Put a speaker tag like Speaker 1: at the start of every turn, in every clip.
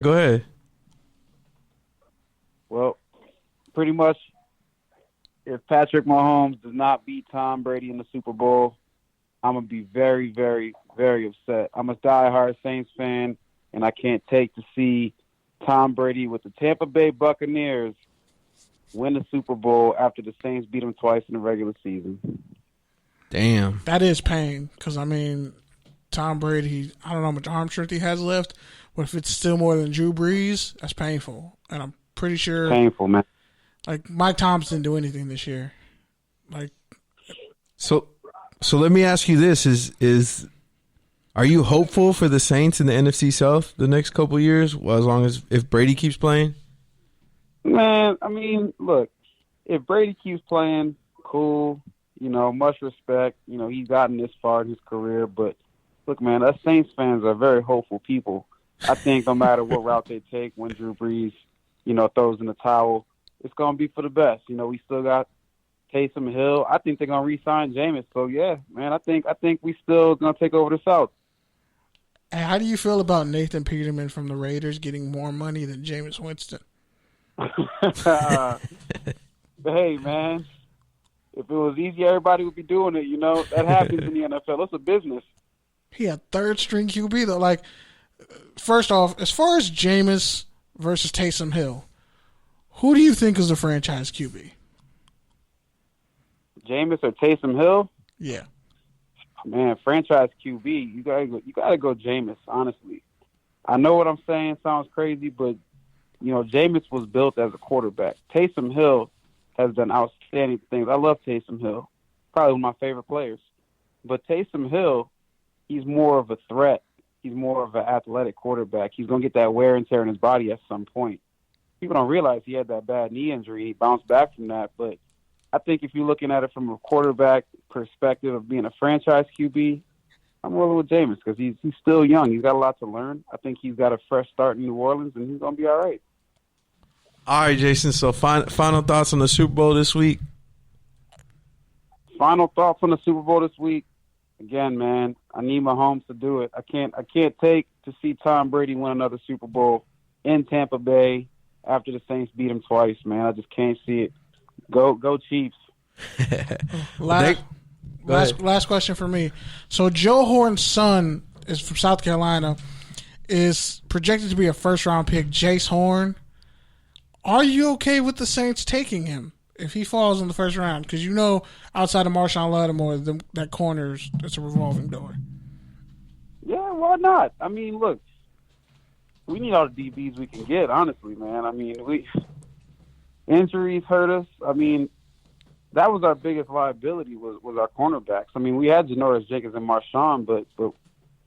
Speaker 1: Go ahead.
Speaker 2: Well, pretty much, if Patrick Mahomes does not beat Tom Brady in the Super Bowl, I'm going to be very, very, very upset. I'm a diehard Saints fan, and I can't take to see Tom Brady with the Tampa Bay Buccaneers win the Super Bowl after the Saints beat him twice in the regular season.
Speaker 1: Damn.
Speaker 3: That is pain because, I mean, Tom Brady, I don't know how much arm strength he has left, but if it's still more than Drew Brees, that's painful. And I'm pretty sure.
Speaker 2: Painful, man.
Speaker 3: Like, Mike Thomas didn't do anything this year. Like,
Speaker 1: So let me ask you this: is are you hopeful for the Saints in the NFC South the next couple of years? Well, as long as if Brady keeps playing.
Speaker 2: Man, I mean, look, if Brady keeps playing, cool. Much respect. He's gotten this far in his career, but look, man, us Saints fans are very hopeful people. I think no matter what route they take, when Drew Brees, throws in the towel, it's going to be for the best. We still got Taysom Hill. I think they're going to re-sign Jameis. So, yeah, man, I think we still going to take over the South.
Speaker 3: and how do you feel about Nathan Peterman from the Raiders getting more money than Jameis Winston?
Speaker 2: Hey, man, if it was easy, everybody would be doing it. That happens in the NFL. It's a business.
Speaker 3: He had third-string QB, though. Like, first off, as far as Jameis versus Taysom Hill, who do you think is the franchise QB?
Speaker 2: Jameis or Taysom Hill?
Speaker 3: Yeah.
Speaker 2: Man, franchise QB, you gotta go Jameis, honestly. I know what I'm saying sounds crazy, but Jameis was built as a quarterback. Taysom Hill has done outstanding things. I love Taysom Hill. Probably one of my favorite players. But Taysom Hill, he's more of a threat. He's more of an athletic quarterback. He's going to get that wear and tear in his body at some point. People don't realize he had that bad knee injury. He bounced back from that. But I think if you're looking at it from a quarterback perspective of being a franchise QB, I'm rolling with Jameis because he's still young. He's got a lot to learn. I think he's got a fresh start in New Orleans, and he's going to be all right.
Speaker 1: All right, Jason. So final thoughts on the Super Bowl this week?
Speaker 2: Final thoughts on the Super Bowl this week. Again, man, I need Mahomes to do it. I can't take to see Tom Brady win another Super Bowl in Tampa Bay after the Saints beat him twice, man. I just can't see it. Go Chiefs.
Speaker 3: Last question for me. So Joe Horn's son is from South Carolina, is projected to be a first-round pick, Jace Horn. Are you okay with the Saints taking him if he falls in the first round? Because outside of Marshawn Lattimore, that corner's it's a revolving door.
Speaker 2: Yeah, why not? I mean, look, we need all the DBs we can get, honestly, man. I mean, injuries hurt us. I mean, that was our biggest liability was our cornerbacks. I mean, we had Janoris Jenkins and Marshawn, but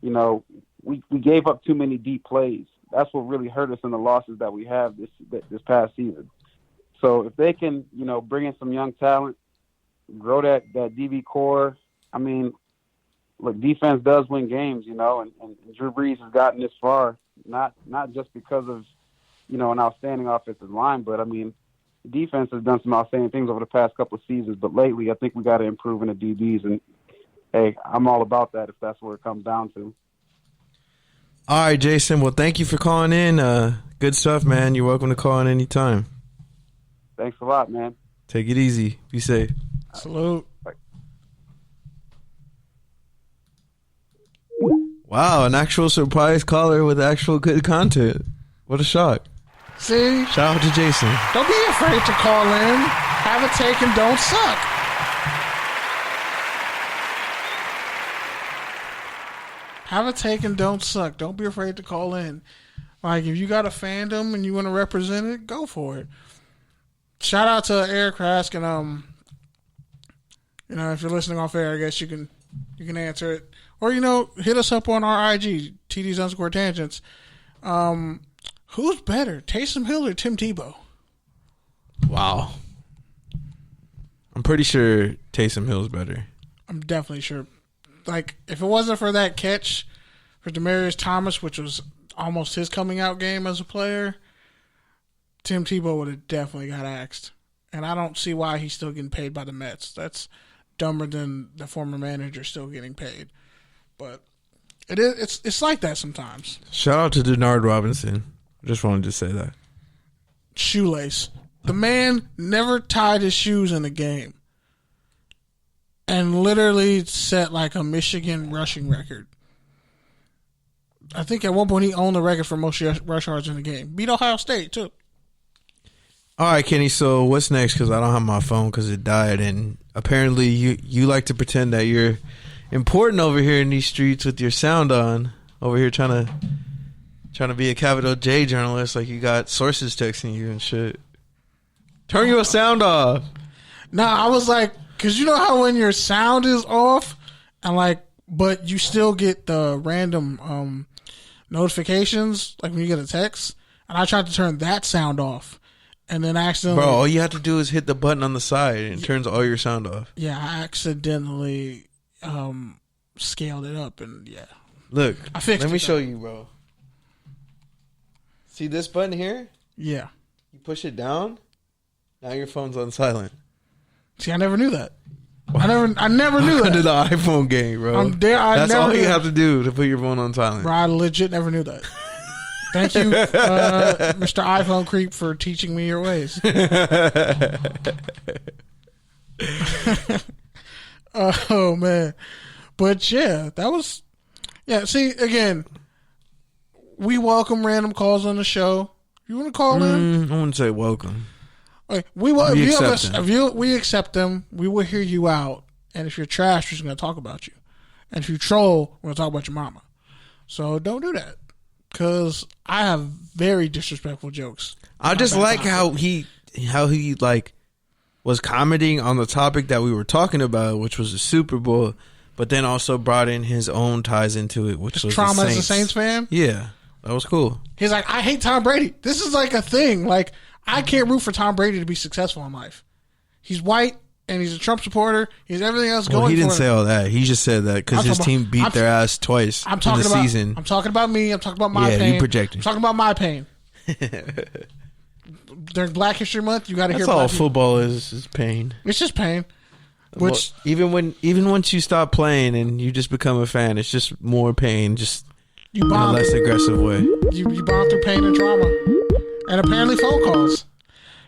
Speaker 2: we gave up too many deep plays. That's what really hurt us in the losses that we have this past season. So if they can, bring in some young talent, grow that DB core, I mean, look, defense does win games, and Drew Brees has gotten this far, not just because of, an outstanding offensive line, but, I mean, defense has done some outstanding things over the past couple of seasons, but lately I think we got to improve in the DBs, and, hey, I'm all about that if that's where it comes down to.
Speaker 1: All right, Jason. Well, thank you for calling in. Good stuff, man. You're welcome to call in anytime.
Speaker 2: Thanks a lot, man.
Speaker 1: Take it easy. Be safe.
Speaker 3: Salute.
Speaker 1: Wow, an actual surprise caller with actual good content. What a shock.
Speaker 3: See?
Speaker 1: Shout out to Jason.
Speaker 3: Don't be afraid to call in. Have a take and don't suck. Have a take and don't suck. Don't be afraid to call in. Like, if you got a fandom and you want to represent it, go for it. Shout out to Eric Rask, and if you're listening off air, I guess you can answer it, or hit us up on our IG, TDs_tangents. Who's better, Taysom Hill or Tim Tebow?
Speaker 1: Wow. I'm pretty sure Taysom Hill's better.
Speaker 3: I'm definitely sure. Like, if it wasn't for that catch for Demarcus Thomas, which was almost his coming out game as a player, Tim Tebow would have definitely got axed. And I don't see why he's still getting paid by the Mets. That's dumber than the former manager still getting paid. But it's like that sometimes.
Speaker 1: Shout out to Denard Robinson. Just wanted to say that.
Speaker 3: Shoelace. The man never tied his shoes in a game. And literally set like a Michigan rushing record. I think at one point he owned the record for most rush yards in the game. Beat Ohio State, too.
Speaker 1: All right, Kenny, so what's next? Because I don't have my phone because it died. And apparently you like to pretend that you're important over here in these streets with your sound on. Over here trying to be a capital J journalist like you got sources texting you and shit. Turn your sound off.
Speaker 3: Nah, I was like, because you know how when your sound is off and like, but you still get the random notifications, like when you get a text, and I tried to turn that sound off, and then accidentally...
Speaker 1: Bro, all you have to do is hit the button on the side, and it turns all your sound off.
Speaker 3: Yeah, I accidentally scaled it up, and yeah.
Speaker 1: Look,
Speaker 3: I fixed
Speaker 1: let
Speaker 3: it,
Speaker 1: me show you, bro. See this button here?
Speaker 3: Yeah.
Speaker 1: You push it down, now your phone's on silent.
Speaker 3: See, I never knew that. I never knew that.
Speaker 1: Under the iPhone game, bro. That's all you have to do to put your phone on silent.
Speaker 3: Bro, I legit never knew that. Thank you, Mr. iPhone Creep, for teaching me your ways. Oh, man. But, yeah, that was... Yeah, see, again, we welcome random calls on the show. You want to call in?
Speaker 1: I wouldn't say welcome.
Speaker 3: Okay, we accept them. We will hear you out. And if you're trash, we're just going to talk about you. And if you troll, we're going to talk about your mama. So don't do that. Because I have very disrespectful jokes.
Speaker 1: I just like how he like was commenting on the topic that we were talking about, which was the Super Bowl, but then also brought in his own ties into it, which was
Speaker 3: trauma
Speaker 1: the
Speaker 3: as a Saints fan.
Speaker 1: Yeah, that was cool.
Speaker 3: He's like, I hate Tom Brady. This is like a thing. Like, I can't root for Tom Brady to be successful in life. He's white and he's a Trump supporter. He's everything else going.
Speaker 1: Well, he didn't
Speaker 3: for
Speaker 1: say all that. He just said that because his team beat their ass twice in the season.
Speaker 3: I'm talking about me. I'm talking about my pain.
Speaker 1: Yeah, you projecting.
Speaker 3: I'm talking about my pain. During Black History Month, you got to hear.
Speaker 1: That's all football is pain.
Speaker 3: It's just pain. Which
Speaker 1: even once you stop playing and you just become a fan, it's just more pain, just in a less aggressive way.
Speaker 3: You bond through pain and trauma, and apparently phone calls.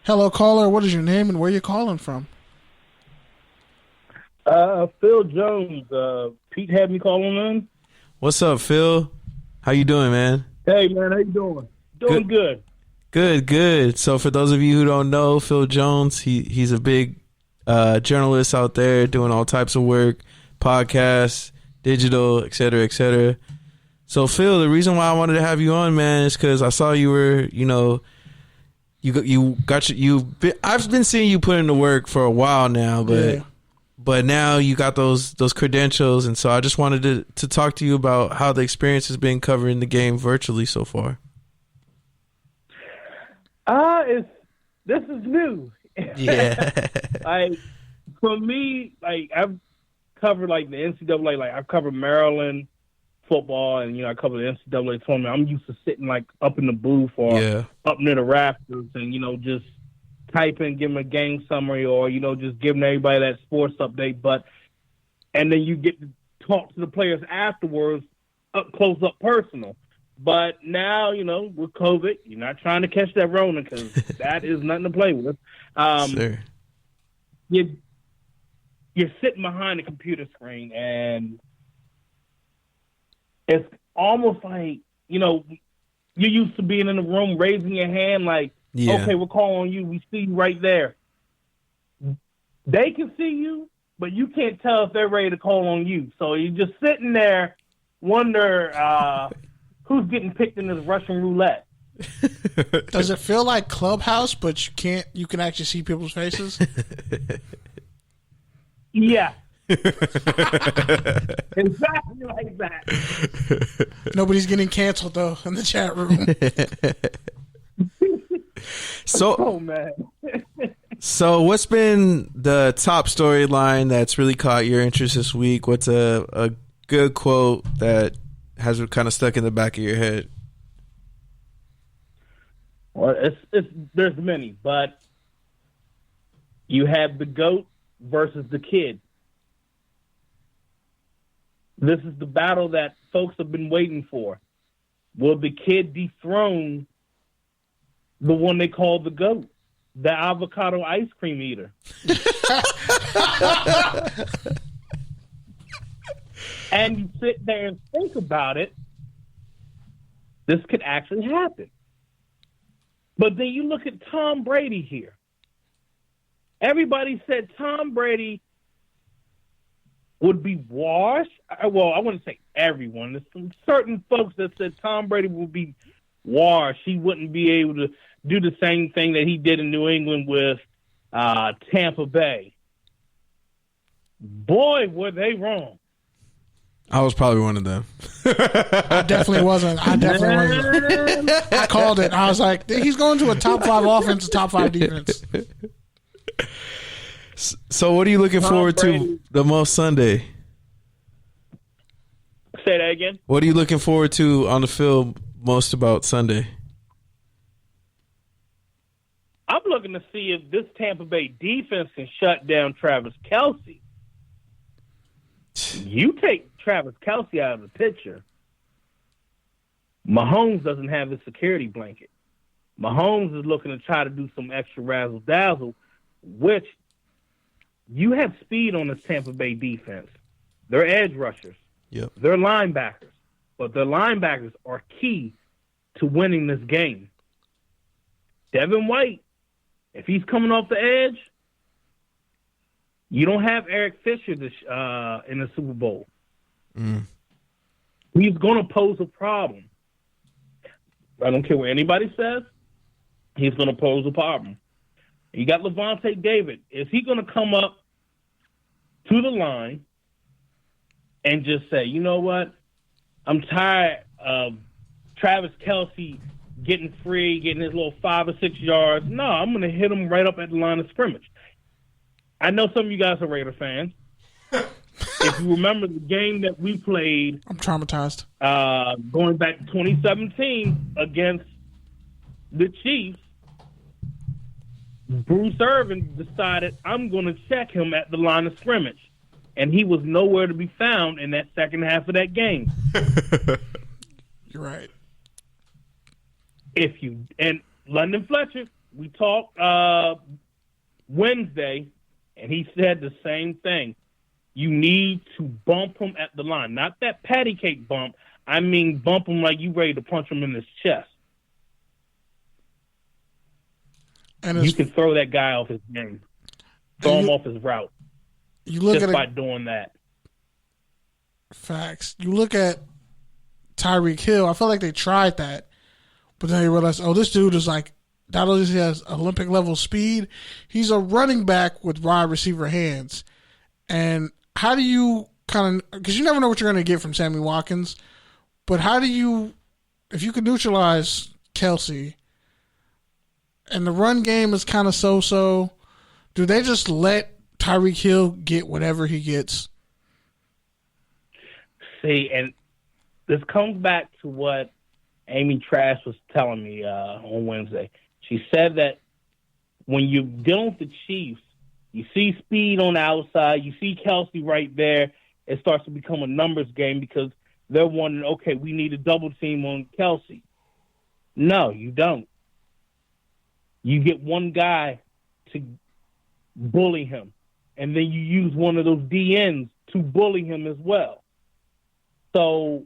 Speaker 3: Hello, caller. What is your name and where you calling from?
Speaker 4: Phil Jones. Pete had me calling in.
Speaker 1: What's up, Phil? How you doing, man?
Speaker 4: Hey, man. How you doing? Doing good.
Speaker 1: Good. So for those of you who don't know, Phil Jones, he's a big journalist out there doing all types of work, podcasts, digital, et cetera, et cetera. So Phil, the reason why I wanted to have you on, man, is because I saw you were, I've been seeing you put in the work for a while now, but now you got those credentials, and so I just wanted to talk to you about how the experience has been covering the game virtually so far.
Speaker 4: This is new.
Speaker 1: Yeah.
Speaker 4: For me, I've covered the NCAA. I've covered Maryland football, and I covered the NCAA tournament. I'm used to sitting up in the booth or up near the rafters, and just typing, giving a game summary, or just giving everybody that sports update. And then you get to talk to the players afterwards, up close, up personal. But now, with COVID, you're not trying to catch that Rona because that is nothing to play with.
Speaker 1: Sure.
Speaker 4: You're sitting behind a computer screen, and it's almost like, you're used to being in the room, raising your hand okay, we're calling you. We see you right there. They can see you, but you can't tell if they're ready to call on you. So you're just sitting there, wonder who's getting picked in this Russian roulette.
Speaker 3: Does it feel like Clubhouse, but you can actually see people's faces?
Speaker 4: Yeah. Exactly like that.
Speaker 3: Nobody's getting canceled, though, in the chat room.
Speaker 1: Oh,
Speaker 4: man.
Speaker 1: So what's been the top storyline that's really caught your interest this week? What's a good quote that has kind of stuck in the back of your head?
Speaker 4: Well, there's many, but you have the GOAT versus the kid. This is the battle that folks have been waiting for. Will the kid dethrone the one they call the GOAT, the avocado ice cream eater. And you sit there and think about it, this could actually happen. But then you look at Tom Brady here. Everybody said Tom Brady would be washed. Well, I wouldn't say everyone. There's some certain folks that said Tom Brady would be washed. He wouldn't be able to do the same thing that he did in New England with Tampa Bay. Boy, were they wrong.
Speaker 1: I was probably one of them.
Speaker 3: I definitely wasn't. I called it. I was like, he's going to a top 5 offense, top 5 defense.
Speaker 1: So what are you looking forward to the most Sunday?
Speaker 4: Say that again.
Speaker 1: What are you looking forward to on the field most about Sunday?
Speaker 4: I'm looking to see if this Tampa Bay defense can shut down Travis Kelce. You take Travis Kelce out of the picture, Mahomes doesn't have his security blanket. Mahomes is looking to try to do some extra razzle-dazzle, which you have speed on this Tampa Bay defense. They're edge rushers.
Speaker 1: Yep.
Speaker 4: They're linebackers. But their linebackers are key to winning this game. Devin White, if he's coming off the edge, you don't have Eric Fisher in the Super Bowl. He's going to pose a problem. I don't care what anybody says. He's going to pose a problem. You got Levante David. Is he going to come up to the line and just say, you know what? I'm tired of Travis Kelce getting free, getting his little 5 or 6 yards. No, I'm going to hit him right up at the line of scrimmage. I know some of you guys are Raider fans. If you remember the game that we played,
Speaker 3: I'm traumatized.
Speaker 4: Going back to 2017 against the Chiefs, Bruce Irvin decided I'm going to check him at the line of scrimmage, and he was nowhere to be found in that second half of that game.
Speaker 3: You're right.
Speaker 4: And London Fletcher, we talked Wednesday, and he said the same thing. You need to bump him at the line. Not that patty cake bump. I mean bump him like you ready to punch him in his chest. And you can throw that guy off his game. Throw him off his route.
Speaker 3: You look
Speaker 4: just
Speaker 3: at
Speaker 4: by doing that.
Speaker 3: Facts. You look at Tyreek Hill. I feel like they tried that, but then they realized, oh, this dude is like, not only does he has Olympic level speed, he's a running back with wide receiver hands. And how do you kind of, because you never know what you're going to get from Sammy Watkins, but how do you, if you can neutralize Kelce and the run game is kind of so-so, do they just let Tyreek Hill get whatever he gets?
Speaker 4: See, and this comes back to what Amy Trash was telling me on Wednesday. She said that when you're dealing with the Chiefs, you see speed on the outside, you see Kelce right there, it starts to become a numbers game because they're wondering, okay, we need a double team on Kelce. No, you don't. You get one guy to bully him, and then you use one of those DNs to bully him as well. So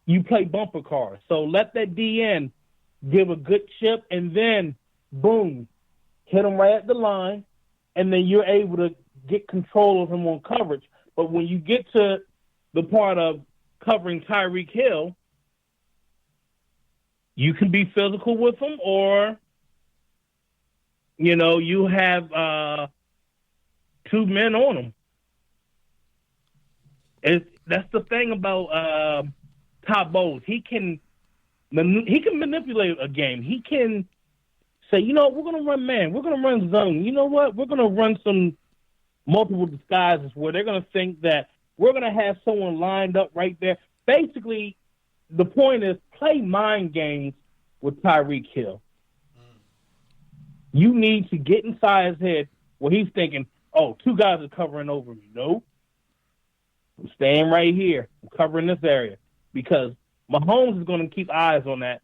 Speaker 4: you play bumper cars. So let that DN give a good chip, and then, boom, hit him right at the line, and then you're able to get control of him on coverage. But when you get to the part of covering Tyreek Hill, you can be physical with him, or, you know, you have 2 men on him. That's the thing about Todd Bowles. He can manipulate a game. He can say, you know, we're going to run man. We're going to run zone. You know what? We're going to run some multiple disguises where they're going to think that we're going to have someone lined up right there. Basically, the point is play mind games with Tyreek Hill. You need to get inside his head where he's thinking, oh, 2 guys are covering over me. Nope. I'm staying right here. I'm covering this area. Because Mahomes is going to keep eyes on that